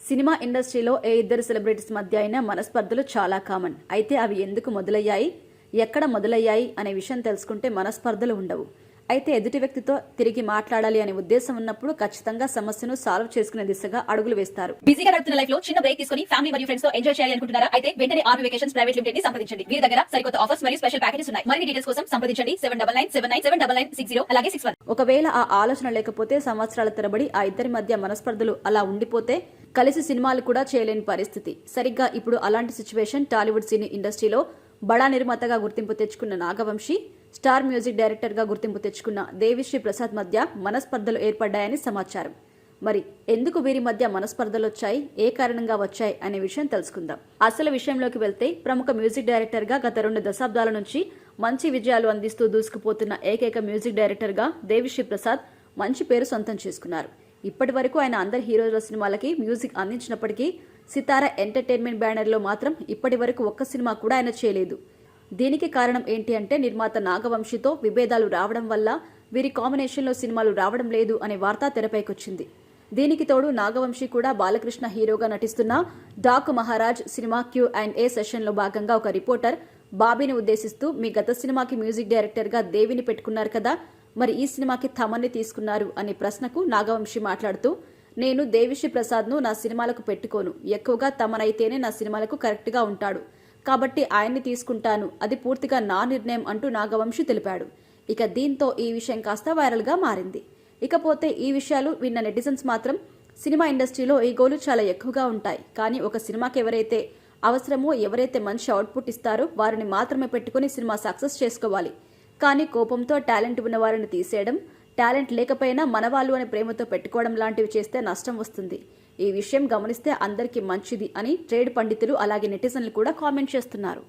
Cinema ఇండస్ట్రీలో ఏ ఇద్దరు celebrities మధ్య అయినా మనస్పర్ధలు చాలా కామన్. అయితే అవి ఎందుకు మొదలయ్యాయి, ఎక్కడ మొదలయ్యాయి అనే విషయం తెలుసుకుంటే మనస్పర్ధలు ఉండవు. అయితే ఎదుటి వ్యక్తితో తిరిగి మాట్లాడాలి అనే ఉద్దేశం ఉన్నప్పుడు ఖచ్చితంగా సమస్యను సాల్వ్ చేసుకునే దిశగా అడుగులు వేస్తారు. బిజీగా గడుపుతున్న లైఫ్ లో చిన్న బ్రేక్ తీసుకొని ఫ్యామిలీ మరియు ఫ్రెండ్స్ తో ఎంజాయ్ చేయాలి అనుకుంటున్నారా? అయితే వెంటనే ఆర్మీ వెకేషన్స్ ప్రైవేట్ లిమిటెడ్ ని సంప్రదించండి. వీరి దగ్గర సరికొత్త ఆఫర్స్ మరియు స్పెషల్ ప్యాకేజెస్ ఉన్నాయి. మరిన్ని డీటెయిల్స్ కోసం సంప్రదించండి 7997979960 అలాగే 61. ఒకవేళ ఆ ఆలోచన లేకపోతే సంవత్సరాల తరబడి ఆ ఇద్దరి మధ్య మనస్పర్ధలు అలా ఉండిపోతే కలిసి సినిమాలు కూడా చేయలేని పరిస్థితి. సరిగ్గా ఇప్పుడు అలాంటి సిచ్యువేషన్ టాలీవుడ్ సినీ ఇండస్ట్రీలో బడా నిర్మాతగా గుర్తింపు తెచ్చుకున్న నాగవంశి, స్టార్ మ్యూజిక్ డైరెక్టర్ గా గుర్తింపు తెచ్చుకున్న దేవిశ్రీ ప్రసాద్ మధ్య మనస్పర్ధలు ఏర్పడ్డాయని సమాచారం. మరి ఎందుకు వీరి మధ్య మనస్పర్ధలు వచ్చాయి, ఏ కారణంగా వచ్చాయి అనే విషయం తెలుసుకుందాం. అసలు విషయంలోకి వెళ్తే ప్రముఖ మ్యూజిక్ డైరెక్టర్ గా గత 2 దశాబ్దాల నుంచి మంచి విజయాలు అందిస్తూ దూసుకుపోతున్న ఏకైక మ్యూజిక్ డైరెక్టర్ గా దేవిశ్రీ ప్రసాద్ మంచి పేరు సొంతం చేసుకున్నారు. ఇప్పటి వరకు ఆయన అందరి హీరోల సినిమాలకి మ్యూజిక్ అందించినప్పటికీ సితారా ఎంటర్టైన్మెంట్ బ్యానర్ లో మాత్రం ఇప్పటి వరకు ఒక్క సినిమా కూడా ఆయన చేయలేదు. దీనికి కారణం ఏంటి అంటే నిర్మాత నాగవంశితో విభేదాలు రావడం వల్ల వీరి కాంబినేషన్లో సినిమాలు రావడం లేదు అనే వార్త తెరపైకొచ్చింది. దీనికి తోడు నాగవంశి కూడా బాలకృష్ణ హీరోగా నటిస్తున్న డాకు మహారాజ్ సినిమా Q&A సెషన్లో భాగంగా ఒక రిపోర్టర్ బాబీని ఉద్దేశిస్తూ, మీ గత సినిమాకి మ్యూజిక్ డైరెక్టర్గా దేవిని పెట్టుకున్నారు కదా, మరి ఈ సినిమాకి తమన్ని తీసుకున్నారు అనే ప్రశ్నకు నాగవంశి మాట్లాడుతూ, నేను దేవిశ్రీ ప్రసాద్ను నా సినిమాలకు పెట్టుకోను, ఎక్కువగా తమనైతేనే నా సినిమాలకు కరెక్ట్గా ఉంటాడు, కాబట్టి ఆయన్ని తీసుకుంటాను, అది పూర్తిగా నా నిర్ణయం అంటూ నాగవంశి తెలిపాడు. ఇక దీంతో ఈ విషయం కాస్త వైరల్గా మారింది. ఇకపోతే ఈ విషయాలు విన్న నెటిజన్స్ మాత్రం సినిమా ఇండస్ట్రీలో ఈగోలు చాలా ఎక్కువగా ఉంటాయి, కానీ ఒక సినిమాకి ఎవరైతే అవసరమో, ఎవరైతే మంచి అవుట్పుట్ ఇస్తారో వారిని మాత్రమే పెట్టుకుని సినిమా సక్సెస్ చేసుకోవాలి, కానీ కోపంతో టాలెంట్ ఉన్న వారిని తీసేయడం, టాలెంట్ లేకపోయినా మనవాళ్ళు అని ప్రేమతో పెట్టుకోవడం లాంటివి చేస్తే నష్టం వస్తుంది. ఈ విషయం గమనిస్తే అందరికీ మంచిది అని ట్రేడ్ పండితులు అలాగే నెటిజన్లు కూడా కామెంట్ చేస్తున్నారు.